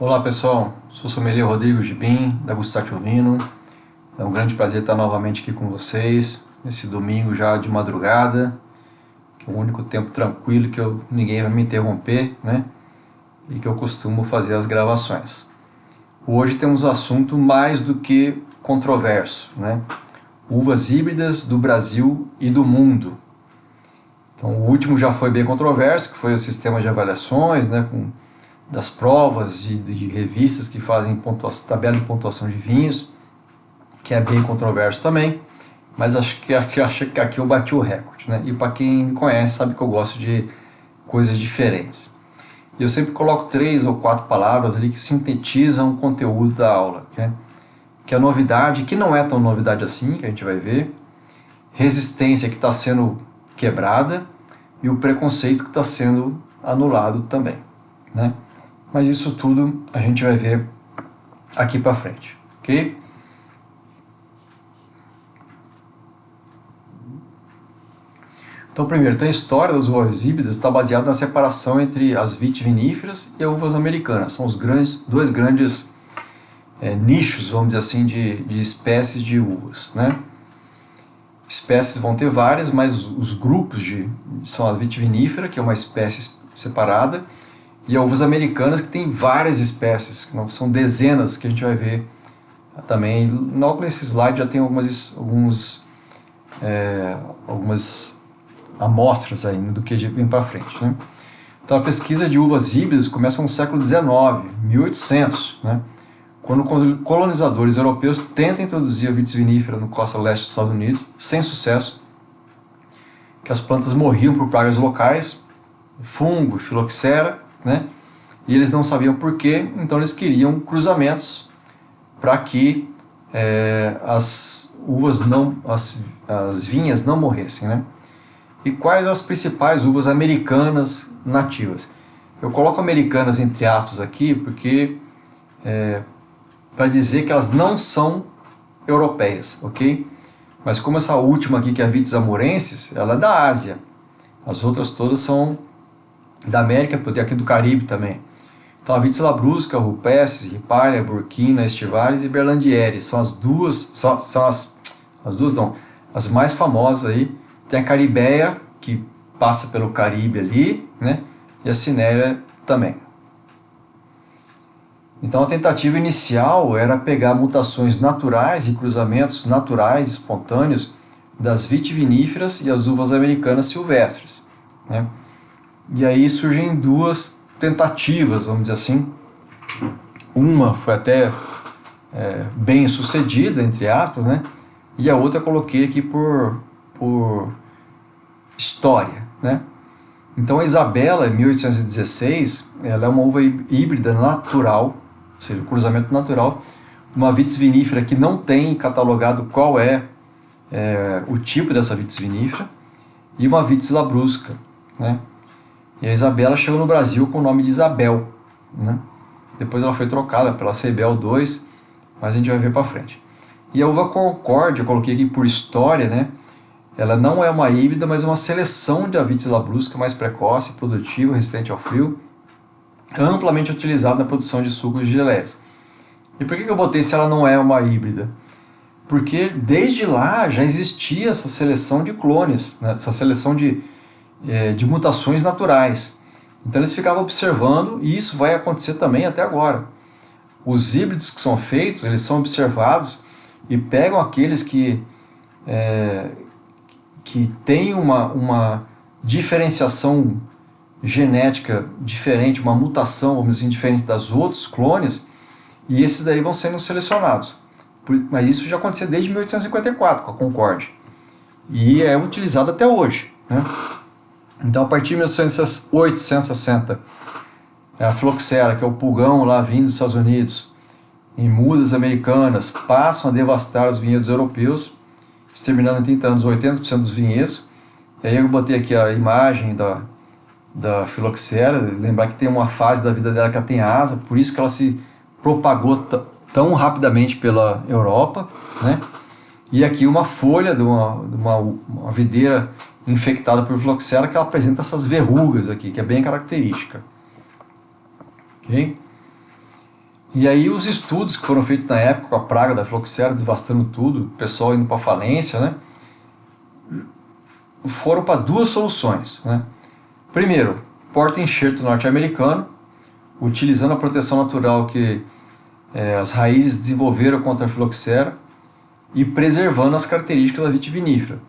Olá pessoal, sou o sommelier Rodrigo Gibim, da Gustátio Vino. É um grande prazer estar novamente aqui com vocês, nesse domingo já de madrugada, que é o único tempo tranquilo que ninguém vai me interromper, né? E que eu costumo fazer as gravações. Hoje temos um assunto mais do que controverso, né? Uvas híbridas do Brasil e do mundo. Então o último já foi bem controverso, que foi o sistema de avaliações, né? Das provas de revistas que fazem tabela de pontuação de vinhos, que é bem controverso também, mas acho que aqui eu bati o recorde, né? E para quem me conhece sabe que eu gosto de coisas diferentes. Eu sempre coloco 3 ou 4 palavras ali que sintetizam o conteúdo da aula, que é a novidade, que não é tão novidade assim, que a gente vai ver, resistência que está sendo quebrada e o preconceito que está sendo anulado também, né? Mas isso tudo a gente vai ver aqui para frente, ok? Então, primeiro, a história das uvas híbridas está baseada na separação entre as vitiviníferas e as uvas americanas. São os dois grandes nichos, vamos dizer assim, de espécies de uvas, né? Espécies vão ter várias, mas os grupos são a vitivinífera, que é uma espécie separada, e as uvas americanas, que tem várias espécies, que não são dezenas, que a gente vai ver também. Logo nesse slide já tem algumas amostras ainda do que vem para frente, né? Então a pesquisa de uvas híbridas começa no século XIX, 1800, né? Quando colonizadores europeus tentam introduzir a vitis vinífera no costa leste dos Estados Unidos, sem sucesso, que as plantas morriam por pragas locais, fungo, filoxera, né? E eles não sabiam porquê, então eles queriam cruzamentos para que as vinhas não morressem, né? E quais as principais uvas americanas nativas? Eu coloco americanas entre aspas aqui porque para dizer que elas não são europeias, ok? Mas como essa última aqui, que é a Vitis amurensis, ela é da Ásia. As outras todas são da América, poder aqui do Caribe também. Então a Vitis labrusca, rupestre, riparia, burkina, estivalis e berlandieri são as mais famosas aí. Tem a caribeia, que passa pelo Caribe ali, né? E a cinerea também. Então a tentativa inicial era pegar mutações naturais e cruzamentos naturais, espontâneos, das vitiviníferas e as uvas americanas silvestres, né? E aí surgem duas tentativas, vamos dizer assim. Uma foi até bem sucedida, entre aspas, né? E a outra eu coloquei aqui por história, né? Então a Isabela, em 1816, ela é uma uva híbrida natural, ou seja, cruzamento natural, uma vitis vinífera que não tem catalogado qual é o tipo dessa vitis vinífera, e uma vitis labrusca, né? E a Isabela chegou no Brasil com o nome de Isabel, né? Depois ela foi trocada pela Cebel 2, mas a gente vai ver para frente. E a uva Concórdia, eu coloquei aqui por história, né? Ela não é uma híbrida, mas é uma seleção de Vitis labrusca mais precoce, produtiva, resistente ao frio, amplamente utilizada na produção de sucos de geleias. E por que eu botei se ela não é uma híbrida? Porque desde lá já existia essa seleção de clones, né? Essa seleção de mutações naturais. Então eles ficavam observando, e isso vai acontecer também até agora. Os híbridos que são feitos, eles são observados e pegam aqueles que têm uma diferenciação genética diferente, uma mutação, vamos dizer assim, diferente das outros clones, e esses daí vão sendo selecionados. Mas isso já aconteceu desde 1854 com a Concórdia, e é utilizado até hoje, né? Então, a partir de 1860, a filoxera, que é o pulgão lá vindo dos Estados Unidos, em mudas americanas, passam a devastar os vinhedos europeus, exterminando em 30 anos 80% dos vinhedos. E aí eu botei aqui a imagem da filoxera, lembrar que tem uma fase da vida dela que ela tem asa, por isso que ela se propagou tão rapidamente pela Europa, né? E aqui uma folha de uma videira infectada por filoxera, que ela apresenta essas verrugas aqui, que é bem característica. Okay? E aí os estudos que foram feitos na época com a praga da filoxera devastando tudo, o pessoal indo para falência, né, foram para duas soluções, né? Primeiro, porta-enxerto norte-americano, utilizando a proteção natural que as raízes desenvolveram contra a filoxera e preservando as características da vitivinífera.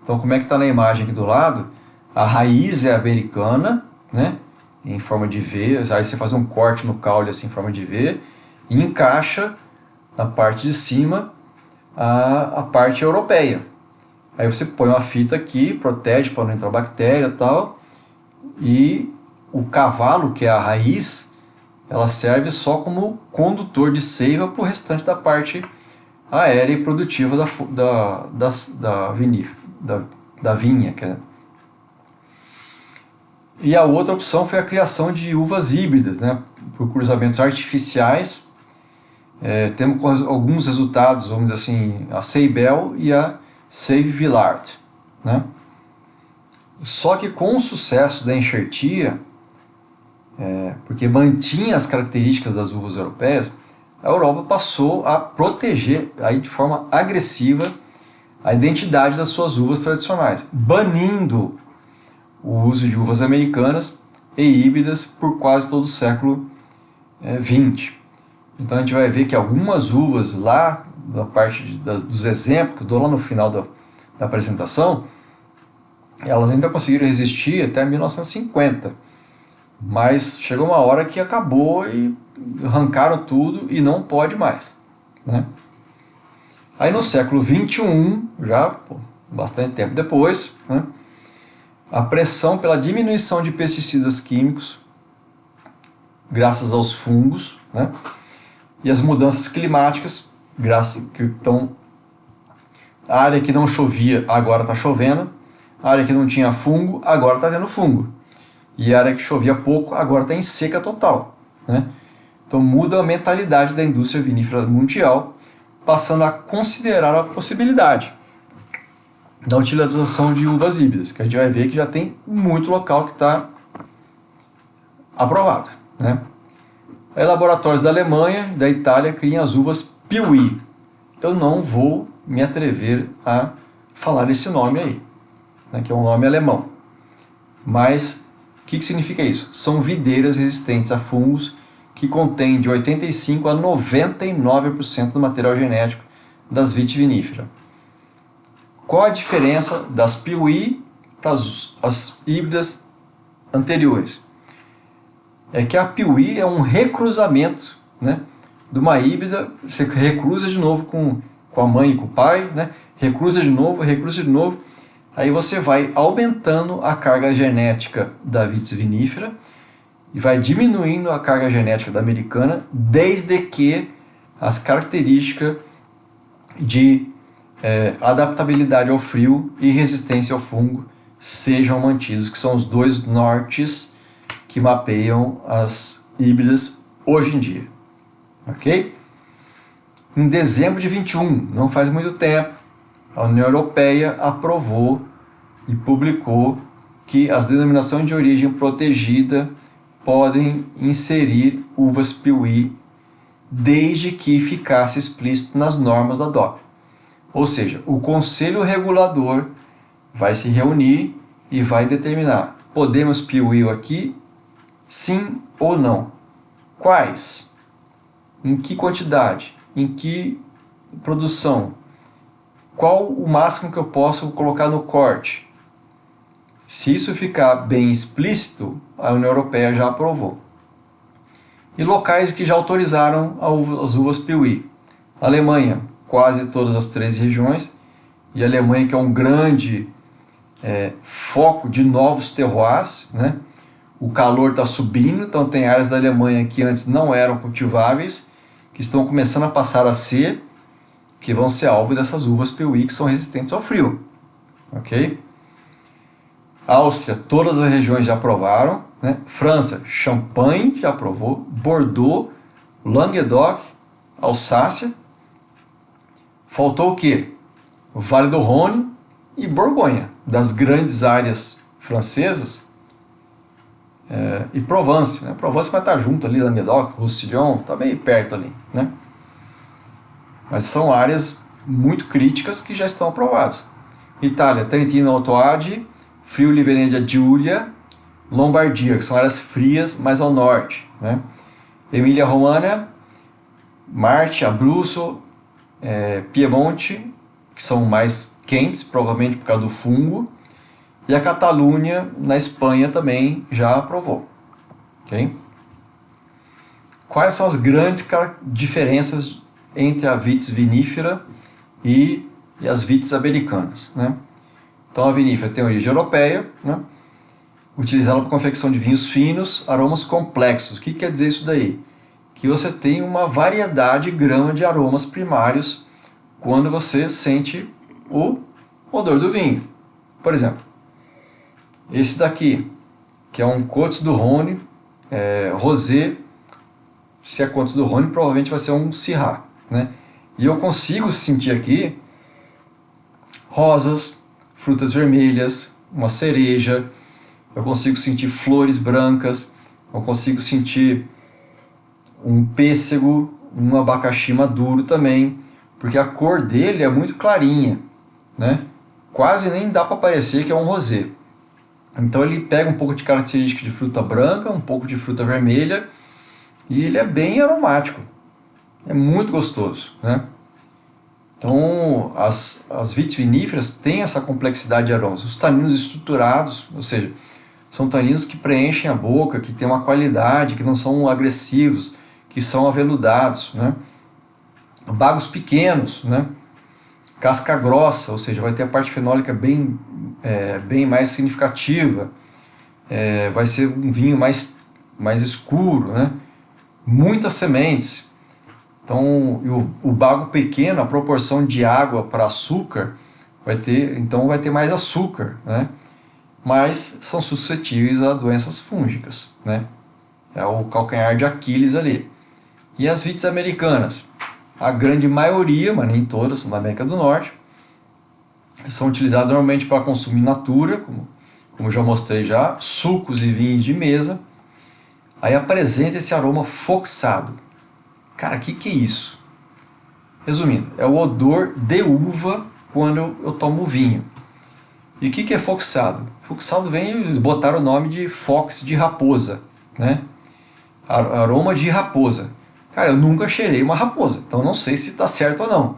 Então, como é que está na imagem aqui do lado? A raiz é americana, né, em forma de V, aí você faz um corte no caule assim, em forma de V, e encaixa na parte de cima a parte europeia. Aí você põe uma fita aqui, protege para não entrar bactéria e tal, e o cavalo, que é a raiz, ela serve só como condutor de seiva para o restante da parte aérea e produtiva da vinha. E a outra opção foi a criação de uvas híbridas, né, por cruzamentos artificiais. Temos alguns resultados, vamos dizer assim, a Ceibel e a Save Villard, né? Só que com o sucesso da enxertia, porque mantinha as características das uvas europeias, a Europa passou a proteger aí de forma agressiva a identidade das suas uvas tradicionais, banindo o uso de uvas americanas e híbridas por quase todo o século XX. Então a gente vai ver que algumas uvas lá, da parte dos exemplos que eu dou lá no final da apresentação, elas ainda conseguiram resistir até 1950, mas chegou uma hora que acabou e arrancaram tudo e não pode mais, né? Aí no século XXI, já bastante tempo depois, né, a pressão pela diminuição de pesticidas químicos, graças aos fungos, né, e as mudanças climáticas, a área que não chovia agora está chovendo, a área que não tinha fungo agora está tendo fungo, e a área que chovia pouco agora está em seca total, né? Então muda a mentalidade da indústria vinífera mundial, passando a considerar a possibilidade da utilização de uvas híbridas, que a gente vai ver que já tem muito local que está aprovado, né? Aí, laboratórios da Alemanha e da Itália criam as uvas Piauí. Eu não vou me atrever a falar esse nome aí, né, que é um nome alemão. Mas o que significa isso? São videiras resistentes a fungos que contêm de 85% a 99% do material genético das vitiviníferas. Qual a diferença das Piauí para as híbridas anteriores? É que a Piauí é um recruzamento, né, de uma híbrida, você recruza de novo com a mãe e com o pai, né, recruza de novo, aí você vai aumentando a carga genética da vitis vinífera e vai diminuindo a carga genética da americana, desde que as características de adaptabilidade ao frio e resistência ao fungo sejam mantidos, que são os dois nortes que mapeiam as híbridas hoje em dia. Ok? Em dezembro de 21, não faz muito tempo, a União Europeia aprovou e publicou que as denominações de origem protegida podem inserir uvas Piauí desde que ficasse explícito nas normas da DOC. Ou seja, o Conselho Regulador vai se reunir e vai determinar: podemos Piauí aqui? Sim ou não? Quais? Em que quantidade? Em que produção? Qual o máximo que eu posso colocar no corte? Se isso ficar bem explícito, a União Europeia já aprovou. E locais que já autorizaram as uvas Piauí: Alemanha, quase todas as 13 regiões, e a Alemanha, que é um grande foco de novos terroirs, né? O calor está subindo, então tem áreas da Alemanha que antes não eram cultiváveis, que estão começando a passar a ser, que vão ser alvo dessas uvas Piauí que são resistentes ao frio. Ok? Áustria, todas as regiões já aprovaram, né? França, Champagne já aprovou, Bordeaux, Languedoc, Alsácia. Faltou o quê? O Vale do Rhône e Borgonha. Das grandes áreas francesas, e Provence, né? Provence vai estar junto ali, Languedoc, Roussillon, está meio perto ali, né? Mas são áreas muito críticas que já estão aprovadas. Itália, Trentino Alto Adige, Friuli Venezia Giulia, Lombardia, que são áreas frias, mais ao norte, né? Emília-Romagna, Marche, Abruzzo, Piemonte, que são mais quentes, provavelmente por causa do fungo, e a Catalunha, na Espanha, também já aprovou. Okay? Quais são as grandes diferenças entre a vitis vinífera e as vitis americanas, né? Então a vinífera tem origem europeia, né? Utilizada para confecção de vinhos finos, aromas complexos. O que quer dizer isso daí? Que você tem uma variedade grande de aromas primários quando você sente o odor do vinho. Por exemplo, esse daqui, que é um Côtes du Rhône rosé. Se é Côtes du Rhône, provavelmente vai ser um Syrah, né? E eu consigo sentir aqui rosas, frutas vermelhas, uma cereja, eu consigo sentir flores brancas, eu consigo sentir um pêssego, um abacaxi maduro também, porque a cor dele é muito clarinha, né? Quase nem dá para parecer que é um rosé. Então ele pega um pouco de característica de fruta branca, um pouco de fruta vermelha, e ele é bem aromático, é muito gostoso, né? Então as vitis viníferas têm essa complexidade de aromas, os taninos estruturados, ou seja, são taninos que preenchem a boca, que têm uma qualidade, que não são agressivos, que são aveludados, né? Bagos pequenos, né? Casca grossa, ou seja, vai ter a parte fenólica bem mais significativa, vai ser um vinho mais escuro, né? Muitas sementes. Então o bago pequeno, a proporção de água para açúcar, vai ter mais açúcar, né? Mas são suscetíveis a doenças fúngicas, né? É o calcanhar de Aquiles ali. E as vites americanas? A grande maioria, mas nem todas, na América do Norte, são utilizadas normalmente para consumir natura, como já mostrei já, sucos e vinhos de mesa. Aí apresenta esse aroma foxado. Cara, o que é isso? Resumindo, é o odor de uva quando eu tomo vinho. E o que é foxado? Foxado eles botaram o nome de fox, de raposa, né? Aroma de raposa. Cara, eu nunca cheirei uma raposa, então não sei se está certo ou não.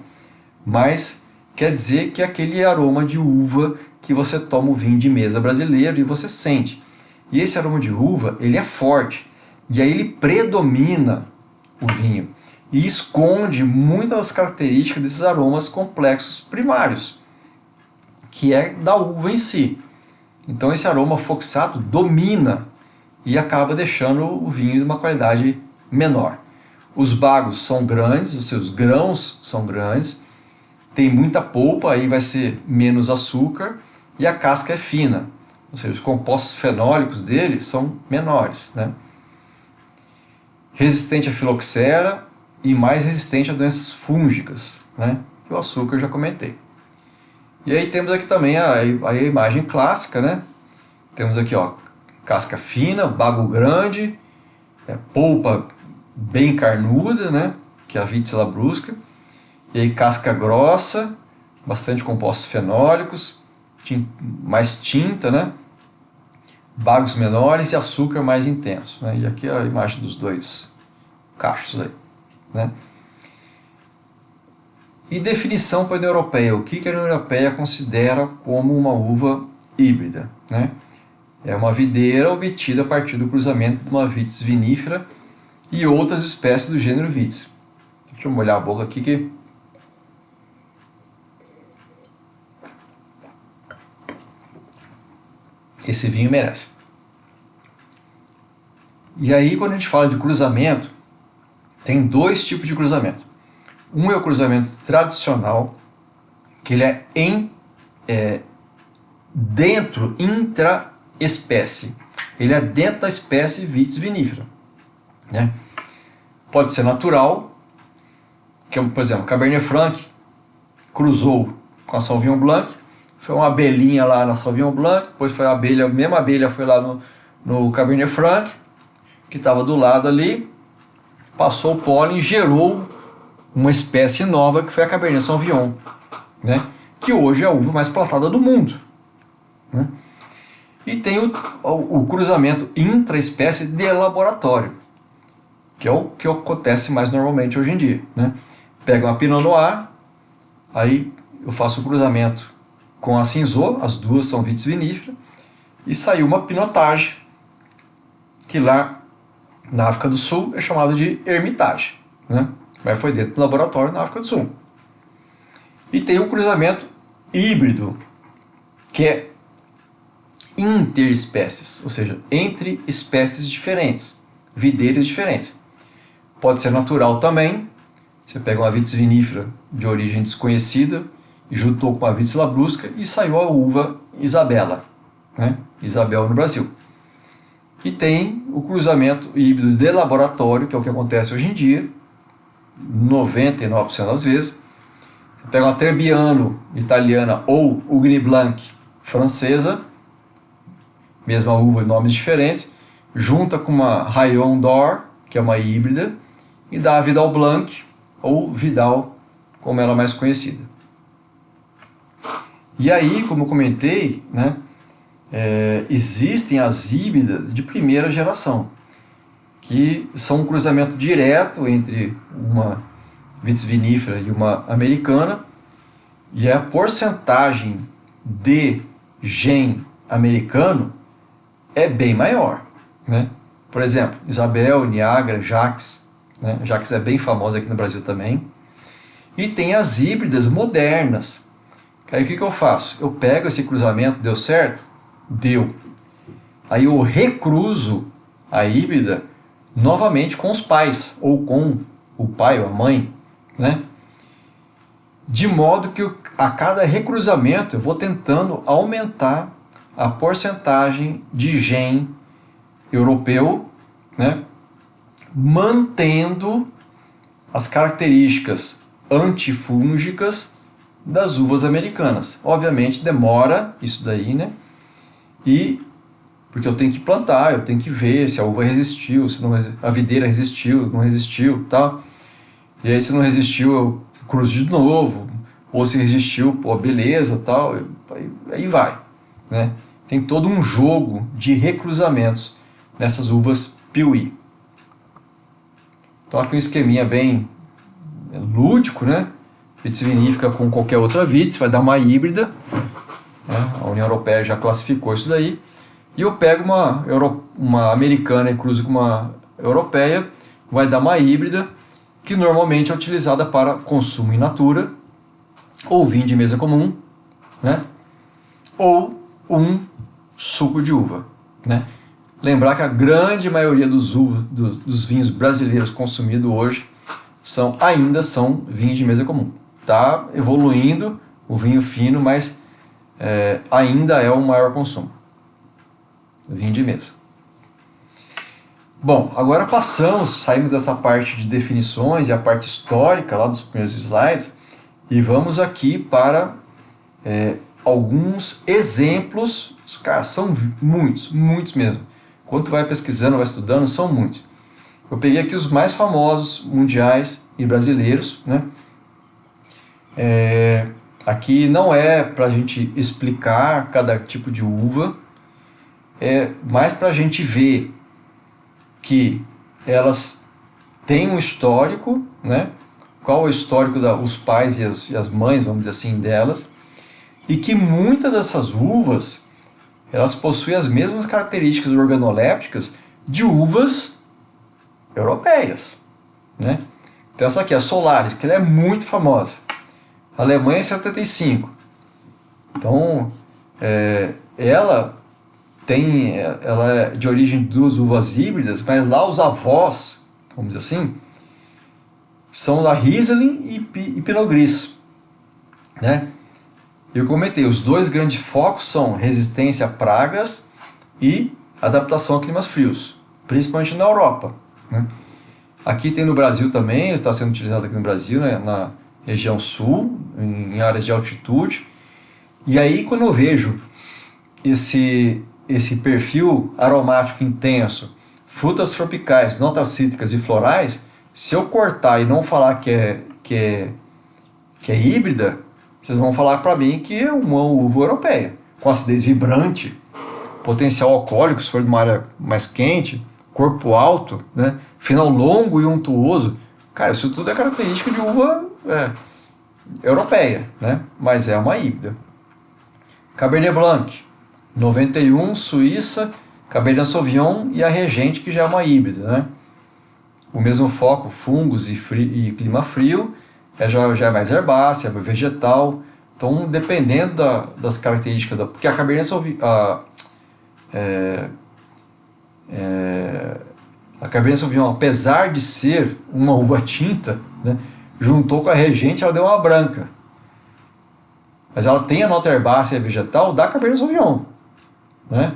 Mas quer dizer que é aquele aroma de uva que você toma o vinho de mesa brasileiro e você sente. E esse aroma de uva, ele é forte. E aí ele predomina o vinho e esconde muitas das características desses aromas complexos primários, que é da uva em si. Então esse aroma foxado domina e acaba deixando o vinho de uma qualidade menor. Os bagos são grandes, os seus grãos são grandes, tem muita polpa, aí vai ser menos açúcar, e a casca é fina, ou seja, os compostos fenólicos dele são menores, né? Resistente à filoxera e mais resistente a doenças fúngicas, né? Que o açúcar eu já comentei. E aí temos aqui também a imagem clássica, né? Temos aqui, ó, casca fina, bago grande, polpa bem carnuda, né? Que é a vitis labrusca. E aí casca grossa, bastante compostos fenólicos, mais tinta, né? Bagos menores e açúcar mais intenso, né? E aqui a imagem dos dois cachos aí, né? E definição para a União Europeia. O que a União Europeia considera como uma uva híbrida, né? É uma videira obtida a partir do cruzamento de uma vitis vinífera e outras espécies do gênero vitis. Deixa eu molhar a boca aqui que... esse vinho merece. E aí, quando a gente fala de cruzamento, tem dois tipos de cruzamento. Um é o cruzamento tradicional, que ele é dentro, intra-espécie. Ele é dentro da espécie vitis vinífera, né? Pode ser natural, que é, por exemplo, Cabernet Franc cruzou com a Sauvignon Blanc, foi uma abelhinha lá na Sauvignon Blanc, depois foi a mesma abelha foi lá no Cabernet Franc, que estava do lado ali, passou o pólen e gerou uma espécie nova que foi a Cabernet Sauvignon, né? Que hoje é a uva mais plantada do mundo, né? E tem o cruzamento intraespécie de laboratório, que é o que acontece mais normalmente hoje em dia, né? Pega uma Pinot Noir, aí eu faço o cruzamento com a Cinsault, as duas são vitis viníferas, e saiu uma Pinotage, que lá na África do Sul é chamado de Hermitage, né? Mas foi dentro do laboratório na África do Sul. E tem o cruzamento híbrido, que é interespécies, ou seja, entre espécies diferentes, videiras diferentes. Pode ser natural também, você pega uma vitis vinífera de origem desconhecida e juntou com uma vitis labrusca e saiu a uva Isabela, né? Isabel no Brasil. E tem o cruzamento híbrido de laboratório, que é o que acontece hoje em dia, 99% das vezes. Você pega uma Trebbiano italiana ou Ugni Blanc francesa, mesma uva, nomes diferentes, junta com uma Rayon d'Or, que é uma híbrida, e dá a Vidal Blanc, ou Vidal, como ela é mais conhecida. E aí, como eu comentei, né, existem as híbridas de primeira geração, que são um cruzamento direto entre uma vitis vinífera e uma americana, e a porcentagem de gen americano é bem maior, né? Por exemplo, Isabel, Niagara, Jacques, né? Jacques é bem famosa aqui no Brasil também. E tem as híbridas modernas. Aí o que eu faço? Eu pego esse cruzamento, deu certo? Deu. Aí eu recruzo a híbrida novamente com os pais, ou com o pai ou a mãe, né? De modo que a cada recruzamento eu vou tentando aumentar a porcentagem de gen europeu, né? Mantendo as características antifúngicas das uvas americanas. Obviamente demora isso daí, né? E porque eu tenho que plantar, eu tenho que ver se a uva resistiu, se não, a videira resistiu, não resistiu, tal. E aí se não resistiu eu cruzo de novo, ou se resistiu, pô, beleza, tal. Aí vai, né? Tem todo um jogo de recruzamentos nessas uvas Piauí. Então aqui um esqueminha bem lúdico, né? Vitis vinífica com qualquer outra vitis, vai dar uma híbrida, né? A União Europeia já classificou isso daí. E eu pego uma americana e cruzo com uma europeia, vai dar uma híbrida, que normalmente é utilizada para consumo in natura, ou vinho de mesa comum, né? Ou um suco de uva, né? Lembrar que a grande maioria dos vinhos brasileiros consumidos hoje ainda são vinhos de mesa comum. Está evoluindo o vinho fino, mas ainda é o maior consumo. Vinho de mesa. Bom, agora saímos dessa parte de definições e a parte histórica lá dos primeiros slides e vamos aqui para alguns exemplos. Cara, são muitos mesmo. Quando tu vai pesquisando, vai estudando, são muitos. Eu peguei aqui os mais famosos mundiais e brasileiros, né? Aqui não é para a gente explicar cada tipo de uva, é mais para a gente ver que elas têm um histórico, né? Qual é o histórico dos pais e as mães, vamos dizer assim, delas, e que muitas dessas uvas elas possuem as mesmas características organolépticas de uvas europeias, né? Então essa aqui, a Solaris, que ela é muito famosa. A Alemanha é 75. Então, ela é de origem de duas uvas híbridas, mas lá os avós, vamos dizer assim, são da Riesling e Pinot Gris, né? Eu comentei, os dois grandes focos são resistência a pragas e adaptação a climas frios, principalmente na Europa, né? Aqui tem no Brasil também, está sendo utilizado aqui no Brasil, né, na região sul, em áreas de altitude. E aí quando eu vejo esse perfil aromático intenso, frutas tropicais, notas cítricas e florais, se eu cortar e não falar que é híbrida, vocês vão falar para mim que é uma uva europeia, com acidez vibrante, potencial alcoólico, se for de uma área mais quente, corpo alto, né? Final longo e untuoso. Cara, isso tudo é característica de uva europeia, né? Mas é uma híbrida. Cabernet Blanc, 91, Suíça, Cabernet Sauvignon e a Regente, que já é uma híbrida, né? O mesmo foco, fungos e clima frio, já é mais herbácea, é vegetal. Então, dependendo das características, porque a Cabernet Sauvignon, a Cabernet Sauvignon, apesar de ser uma uva tinta, né, juntou com a Regente, ela deu uma branca. Mas ela tem a nota herbácea e vegetal da Cabernet Sauvignon, né?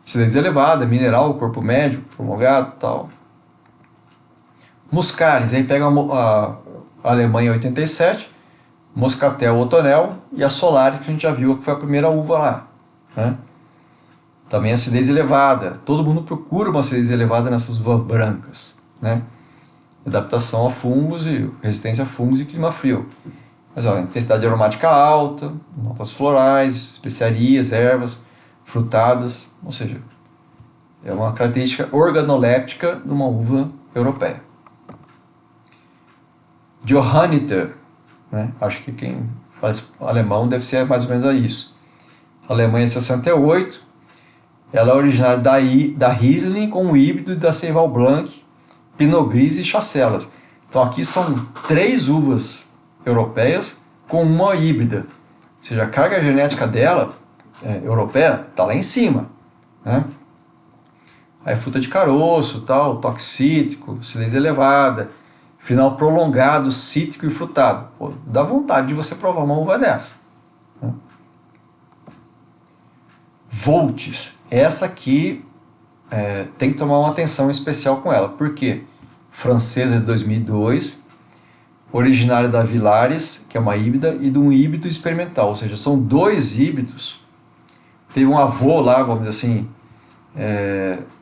Acidez elevada, mineral, corpo médio, prolongado, tal. Muscares, aí pega a Alemanha 87, Moscatel Otonel e a Solari, que a gente já viu que foi a primeira uva lá, né? Também acidez elevada. Todo mundo procura uma acidez elevada nessas uvas brancas, né? Adaptação a fungos e resistência a fungos e clima frio. Mas ó, intensidade aromática alta, notas florais, especiarias, ervas, frutadas, ou seja, é uma característica organoléptica de uma uva europeia. Johanniter, né? Acho que quem faz alemão deve ser mais ou menos isso. Alemanha 68, ela é originária da Riesling com o híbrido da Seyval Blanc, Pinot Gris e Chasselas. Então aqui são 3 uvas europeias com uma híbrida. Ou seja, a carga genética dela, europeia, está lá em cima, né? Aí fruta de caroço, tal, toque cítrico, acidez elevada, final prolongado, cítrico e frutado. Pô, dá vontade de você provar uma uva dessa, né? Voltes, essa aqui tem que tomar uma atenção especial com ela. Por quê? Francesa de 2002, originária da Villares, que é uma híbrida, e de um híbrido experimental, ou seja, são 2 híbridos. Teve um avô lá, vamos dizer assim,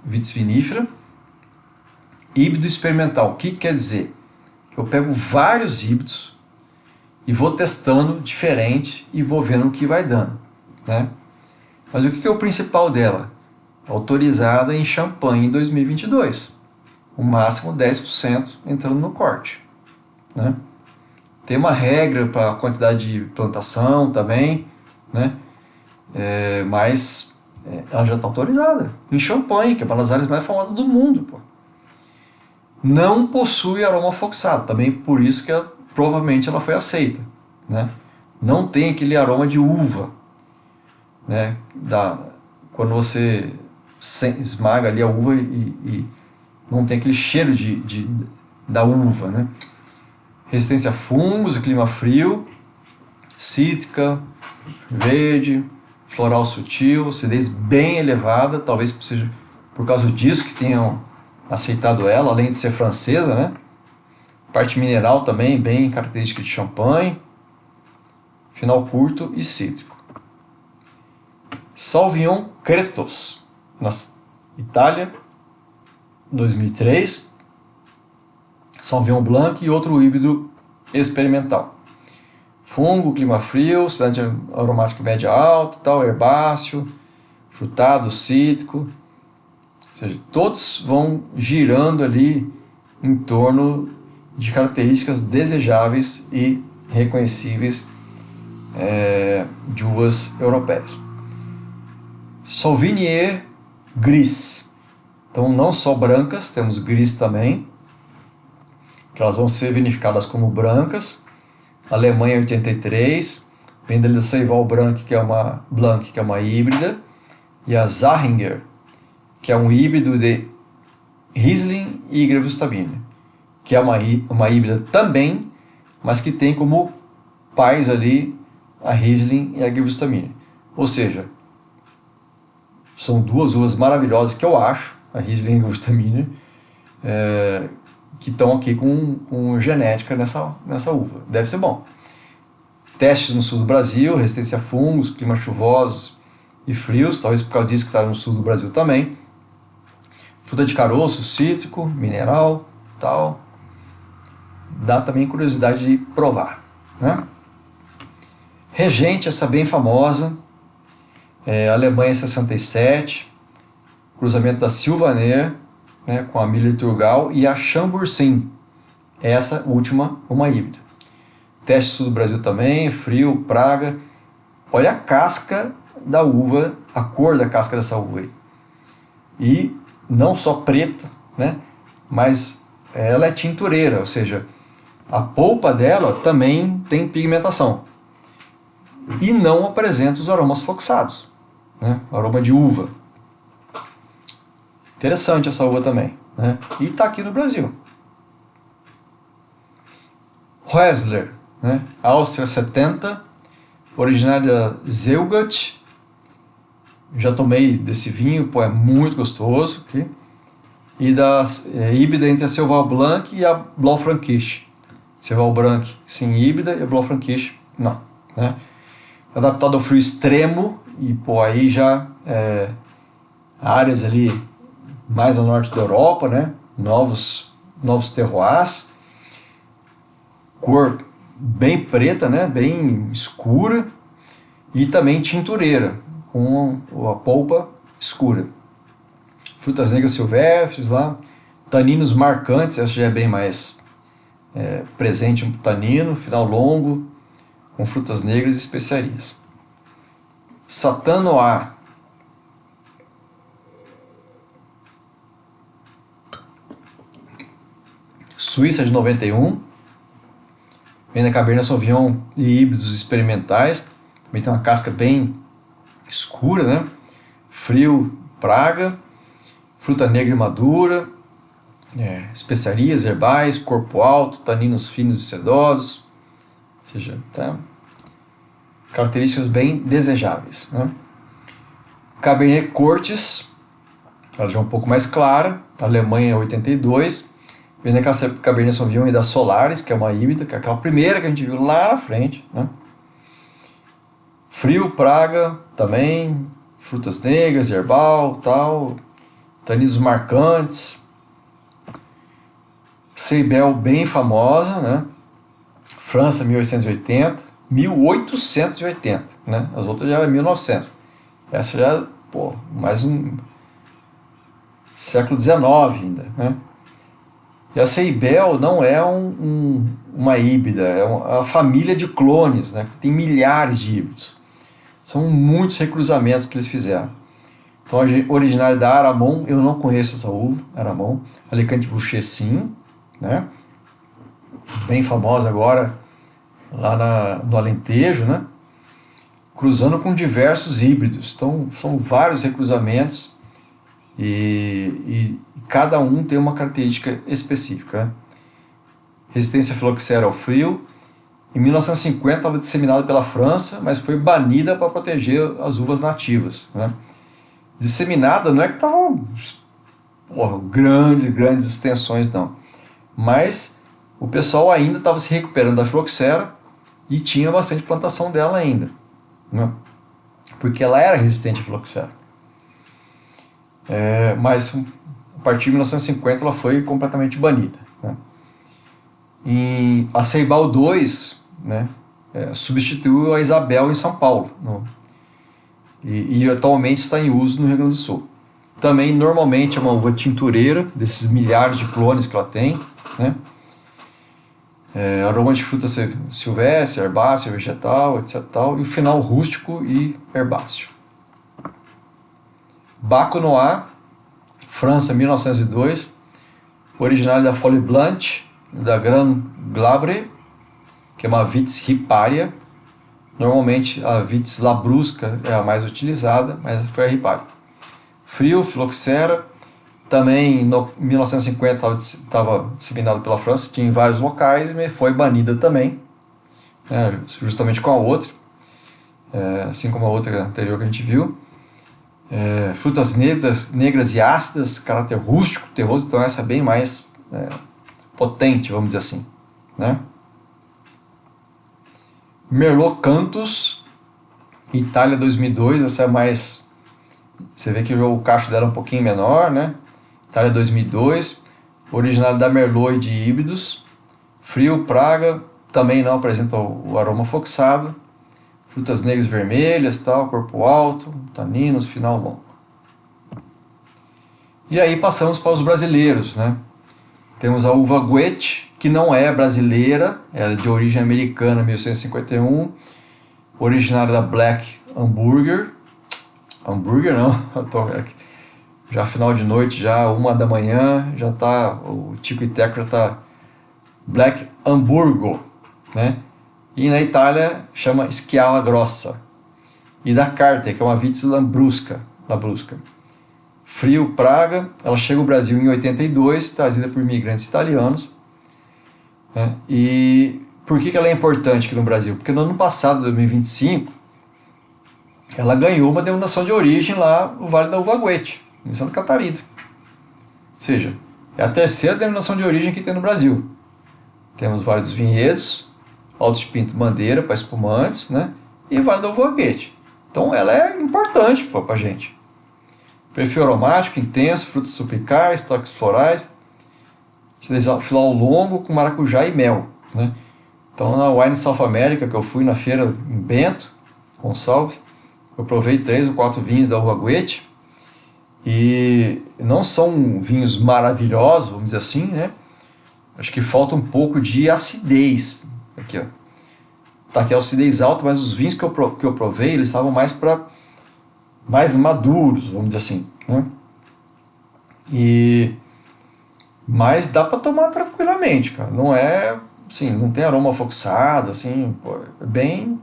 Vitis vinifera, híbrido experimental. O que quer dizer? Eu pego vários híbridos e vou testando diferente e vou vendo o que vai dando, né? Mas o que é o principal dela? Autorizada em Champagne em 2022. O máximo 10% entrando no corte, né? Tem uma regra para a quantidade de plantação também, né? Mas ela já está autorizada em Champagne, que é uma das áreas mais famosas do mundo, pô. Não possui aroma foxado, também por isso que provavelmente ela foi aceita, né? Não tem aquele aroma de uva, né? Quando você esmaga ali a uva e não tem aquele cheiro da uva, né? Resistência a fungos e clima frio, cítrica, verde, floral sutil, acidez bem elevada, talvez seja por causa disso que tenham aceitado ela, além de ser francesa, né? Parte mineral também, bem característica de Champagne, final curto e cítrico. Sauvignon Cretos, na Itália, 2003, Sauvignon Blanc e outro híbrido experimental. Fungo, clima frio, cidade aromática média alta, tal, herbáceo, frutado, cítrico. Ou seja, todos vão girando ali em torno de características desejáveis e reconhecíveis de uvas europeias. Sauvignon Gris. Então, não só brancas, temos gris também, que elas vão ser vinificadas como brancas. Alemanha 83, vem da Seyval Blanc, que é uma híbrida, e a Zahringer, que é um híbrido de Riesling e Gewürztraminer, que é uma híbrida também, mas que tem como pais ali a Riesling e a Gewürztraminer. Ou seja, são 2 uvas maravilhosas que eu acho, a Riesling e a Gewürztraminer, que estão aqui com genética nessa uva. Deve ser bom. Testes no sul do Brasil, resistência a fungos, climas chuvosos e frios, talvez por causa disso que está no sul do Brasil também. Fruta de caroço, cítrico, mineral, tal. Dá também curiosidade de provar, né? Regente, essa bem famosa, Alemanha 67, cruzamento da Sylvaner, né, com a Miller-Thurgau e a Chambourcin, essa última uma híbrida. Teste sul do Brasil também, frio, praga. Olha a casca da uva, a cor da casca dessa uva aí. E não só preta, né, mas ela é tintureira, ou seja, a polpa dela também tem pigmentação e não apresenta os aromas floxados, né, aroma de uva. Interessante essa uva também, né, e está aqui no Brasil. Rösler, né, Áustria 70, originário da Zeugat. Já tomei desse vinho, pô, é muito gostoso. Okay? E da híbrida entre a Cheval Blanc e a Blaufränkisch. Cheval Blanc, sim, híbrida, e a Blaufränkisch, não. Né? Adaptado ao frio extremo, e pô, aí já áreas ali mais ao norte da Europa, né? Novos terroirs. Cor bem preta, né? Bem escura, e também tintureira, com a polpa escura. Frutas negras silvestres lá, taninos marcantes, essa já é bem mais presente um tanino, final longo, com frutas negras e especiarias. Satan Noir, Suíça de 91, vem da Cabernet Sauvignon e híbridos experimentais, também tem uma casca bem escura, né? Frio, praga, fruta negra e madura, especiarias, herbais, corpo alto, taninos finos e sedosos, ou seja, tá? Características bem desejáveis, né? Cabernet Cortes, ela já é um pouco mais clara, Alemanha 82, vem da Cabernet Sauvignon e da Solaris, que é uma híbrida, que é aquela primeira que a gente viu lá na frente, né? Frio, praga, também, frutas negras, herbal, tal, taninos marcantes. Ceibel bem famosa, né? França 1880, 1880, né? As outras já eram 1900. Essa já, pô, mais um século XIX ainda, né? E a Ceibel não é uma híbrida, é uma família de clones, né? Tem milhares de híbridos. São muitos recruzamentos que eles fizeram. Então, a originária da Aramon, eu não conheço essa uva, Aramon. Alicante Bouschet, sim, né? Bem famosa agora, lá no Alentejo, né? Cruzando com diversos híbridos. Então, são vários recruzamentos e cada um tem uma característica específica, né? Resistência filoxera ao frio. Em 1950 estava disseminada pela França, mas foi banida para proteger as uvas nativas, né? Disseminada não é que estavam grandes extensões, não. Mas o pessoal ainda estava se recuperando da filoxera e tinha bastante plantação dela ainda, né? Porque ela era resistente à filoxera. Mas a partir de 1950 ela foi completamente banida, né? A Ceibal 2, né, substituiu a Isabel em São Paulo, e atualmente está em uso no Rio Grande do Sul. Também normalmente é uma uva tintureira, desses milhares de clones que ela tem, né? Aroma de fruta silvestre, herbáceo, vegetal, etc. E o final rústico e herbáceo. Baco Noir, França, 1902, originário da Folie Blanche, da Grand Glabre, que é uma vitis riparia. Normalmente a vitis labrusca é a mais utilizada, mas foi a riparia. Frio, filoxera, também em 1950 estava disseminado pela França, tinha em vários locais, mas foi banida também, justamente com a outra, assim como a outra anterior que a gente viu. Frutas negras e ácidas, caráter rústico, terroso, então essa é bem mais potente, vamos dizer assim, né? Merlot Cantus, Itália 2002, essa é mais... Você vê que o cacho dela é um pouquinho menor, né? Itália 2002, originário da Merlot e de híbridos. Frio, praga, também não apresenta o aroma foxado. Frutas negras e vermelhas, tal, corpo alto, taninos, final longo. E aí passamos para os brasileiros, né? Temos a uva Guete, que não é brasileira, ela é de origem americana, 1851, originária da Black Hamburger. Hamburger não, já final de noite, já 1 da manhã, já tá, o Tico e Teco já tá Black Hamburgo, né? E na Itália chama Schiava Grossa. E da Carte, que é uma Vitis Lambrusca. Frio, praga, ela chega ao Brasil em 82, trazida por imigrantes italianos. Né? E por que ela é importante aqui no Brasil? Porque no ano passado, 2025, ela ganhou uma denominação de origem lá no Vale da Uva Guete, em Santa Catarina. Ou seja, é a terceira denominação de origem que tem no Brasil. Temos Vale dos Vinhedos, Alto Pinto Bandeira para espumantes, né? E Vale da Uva Guete. Então ela é importante para a gente. Perfil aromático, intenso, frutas tropicais, toques florais, final longo com maracujá e mel. Né? Então na Wine South America, que eu fui na feira em Bento Gonçalves, eu provei 3 ou 4 vinhos da Uva Guete, e não são vinhos maravilhosos, vamos dizer assim, né? Acho que falta um pouco de acidez. Aqui, ó. Tá aqui a acidez alta, mas os vinhos que eu provei, eles estavam mais maduros, vamos dizer assim, né? Mas dá para tomar tranquilamente, cara. Não é, assim, não tem aroma foxado, assim, pô, é bem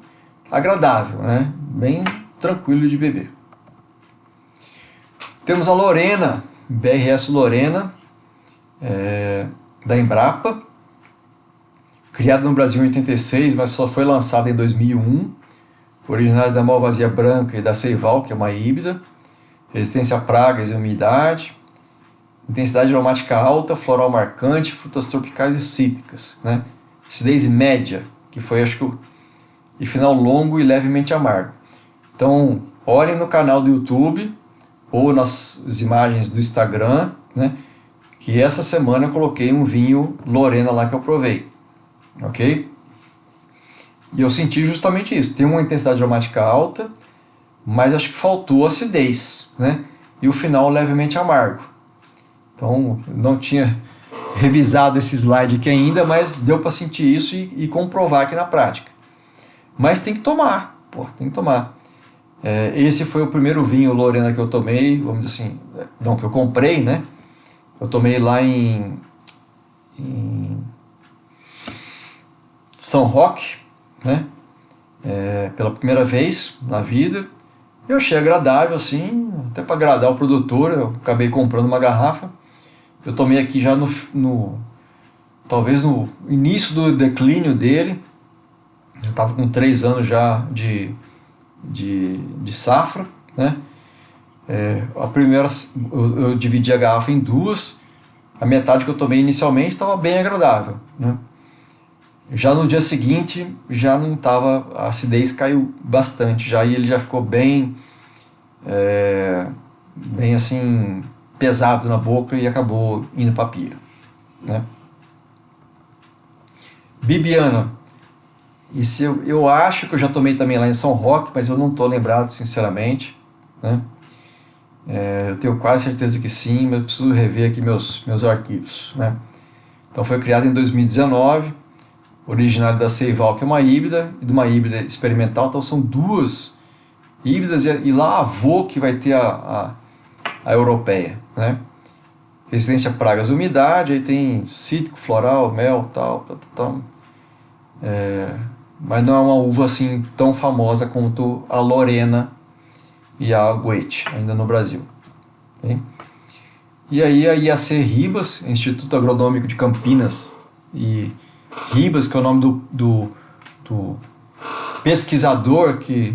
agradável, né? Bem tranquilo de beber. Temos a Lorena, BRS Lorena, da Embrapa, criada no Brasil em 86, mas só foi lançada em 2001, originária da Malvasia Branca e da Ceival, que é uma híbrida, resistência a pragas e umidade, intensidade aromática alta, floral marcante, frutas tropicais e cítricas, né? Acidez média, que foi, acho que, e final longo e levemente amargo. Então, olhem no canal do YouTube ou nas imagens do Instagram, né? Que essa semana eu coloquei um vinho Lorena lá que eu provei, ok? E eu senti justamente isso, tem uma intensidade aromática alta, mas acho que faltou acidez, né? E o final levemente amargo. Então, não tinha revisado esse slide aqui ainda, mas deu para sentir isso e comprovar aqui na prática. Mas tem que tomar, tem que tomar. Esse foi o primeiro vinho Lorena que eu tomei, vamos dizer assim, não que eu comprei, né? Eu tomei lá em São Roque, né? Pela primeira vez na vida. Eu achei agradável, assim, até para agradar o produtor, eu acabei comprando uma garrafa. Eu tomei aqui já talvez no início do declínio dele. Eu estava com 3 anos já de safra, né? A primeira eu dividi a garrafa em duas. A metade que eu tomei inicialmente estava bem agradável, né? Já no dia seguinte já não estava, a acidez caiu bastante já, e ele já ficou bem assim pesado na boca e acabou indo para a pia, né? Bibiana, isso eu acho que eu já tomei também lá em São Roque, mas eu não estou lembrado sinceramente, né? Eu tenho quase certeza que sim, mas eu preciso rever aqui meus arquivos, né? Então foi criado em 2019, originário da Ceival, que é uma híbrida, e de uma híbrida experimental. Então são duas híbridas, e lá a avô que vai ter a europeia, né? Resistência a pragas e umidade, aí tem cítrico, floral, mel, tal. Mas não é uma uva assim tão famosa quanto a Lorena e a Guete, ainda no Brasil. Okay? E aí a IAC Ribas, Instituto Agronômico de Campinas, e Ribas, que é o nome do pesquisador que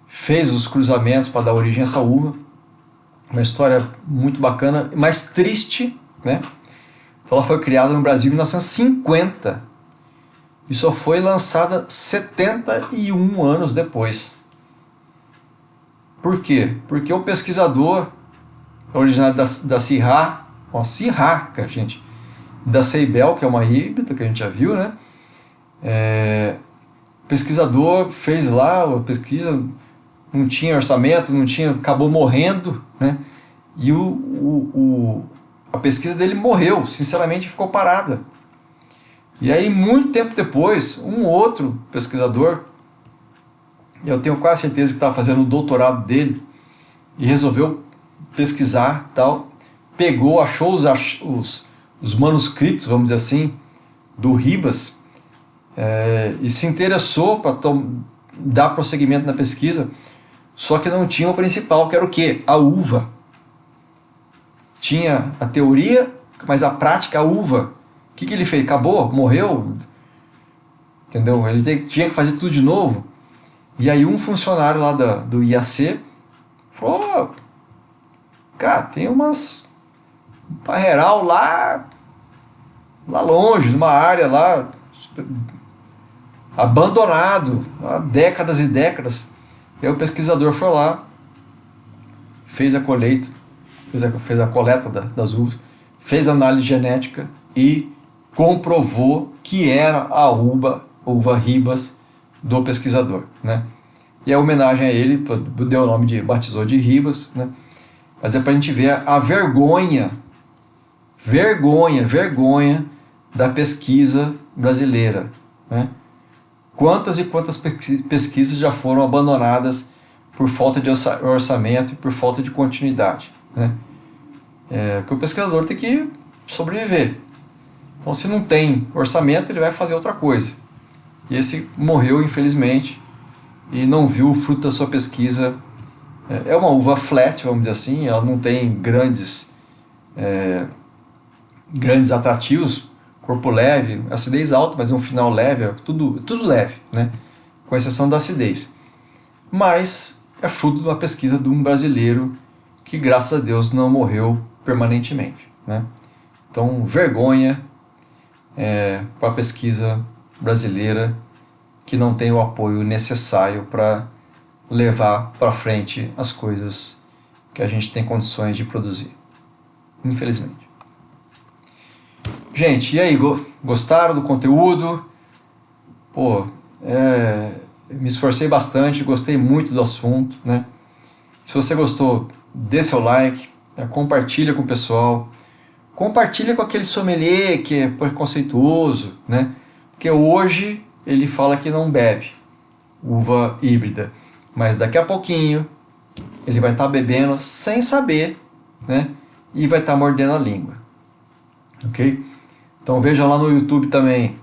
fez os cruzamentos para dar origem a essa uva. Uma história muito bacana, mas triste, né? Então ela foi criada no Brasil em 1950 e só foi lançada 71 anos depois. Por quê? Porque o pesquisador originário da Syrah, Syrah, gente, da Ceibel, que é uma híbrida que a gente já viu, né? O pesquisador fez lá a pesquisa, não tinha orçamento, acabou morrendo, né? E a pesquisa dele morreu, sinceramente ficou parada. E aí, muito tempo depois, um outro pesquisador, eu tenho quase certeza que estava fazendo o doutorado dele, e resolveu pesquisar, tal, pegou, achou os manuscritos, vamos dizer assim, do Ribas, e se interessou para dar prosseguimento na pesquisa, só que não tinha o principal, que era o quê? A uva. Tinha a teoria, mas a prática, a uva. O que ele fez? Acabou? Morreu? Entendeu? Ele tinha que fazer tudo de novo. E aí um funcionário lá do IAC falou, cara, tem um parreiral lá longe, numa área lá abandonado há décadas e décadas. E aí o pesquisador foi lá, fez a colheita, fez a coleta das uvas, fez a análise genética e comprovou que era a uva Ribas do pesquisador, né? E a homenagem a ele, deu o nome batizou de Ribas, né? Mas é para a gente ver a vergonha da pesquisa brasileira, né? Quantas e quantas pesquisas já foram abandonadas por falta de orçamento e por falta de continuidade, né? Porque o pesquisador tem que sobreviver. Então, se não tem orçamento, ele vai fazer outra coisa. E esse morreu, infelizmente, e não viu o fruto da sua pesquisa. É uma uva flat, vamos dizer assim, ela não tem grandes atrativos, corpo leve, acidez alta, mas um final leve, tudo leve, né? Com exceção da acidez. Mas é fruto de uma pesquisa de um brasileiro que, graças a Deus, não morreu permanentemente, né? Então, vergonha para a pesquisa brasileira que não tem o apoio necessário para levar para frente as coisas que a gente tem condições de produzir, infelizmente. Gente, e aí, gostaram do conteúdo? Pô, me esforcei bastante, gostei muito do assunto, né? Se você gostou, dê seu like, compartilha com o pessoal, compartilha com aquele sommelier que é preconceituoso, né? Porque hoje ele fala que não bebe uva híbrida, mas daqui a pouquinho ele vai estar bebendo sem saber, né? E vai estar mordendo a língua, ok? Então veja lá no YouTube também,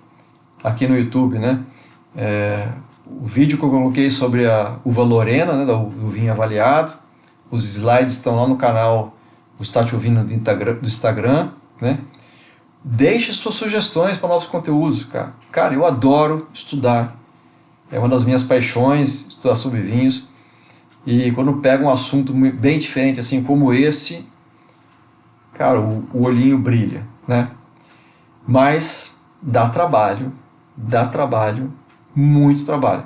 aqui no YouTube, né? O vídeo que eu coloquei sobre a uva Lorena, né? Do vinho avaliado, os slides estão lá no canal Gustavo Vino do Instagram, né? Deixe suas sugestões para novos conteúdos, cara. Cara, eu adoro estudar. É uma das minhas paixões, estudar sobre vinhos. E quando pego um assunto bem diferente, assim como esse, cara, o olhinho brilha, né? Mas dá trabalho, muito trabalho.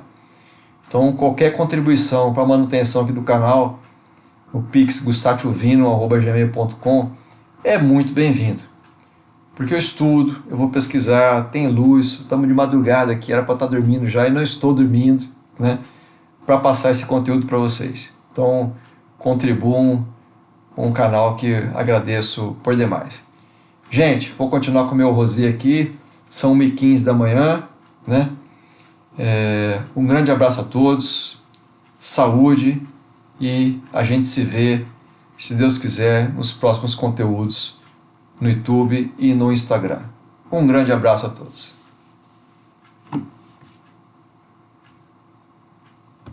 Então, qualquer contribuição para a manutenção aqui do canal, o pix gustativino@gmail.com é muito bem-vindo. Porque eu estudo, eu vou pesquisar, tem luz, estamos de madrugada aqui, era para estar dormindo já e não estou dormindo, né? Para passar esse conteúdo para vocês. Então, contribuam com um canal que agradeço por demais. Gente, vou continuar com o meu rosé aqui, são 1h15 da manhã, né? Um grande abraço a todos, saúde e a gente se vê, se Deus quiser, nos próximos conteúdos no YouTube e no Instagram. Um grande abraço a todos.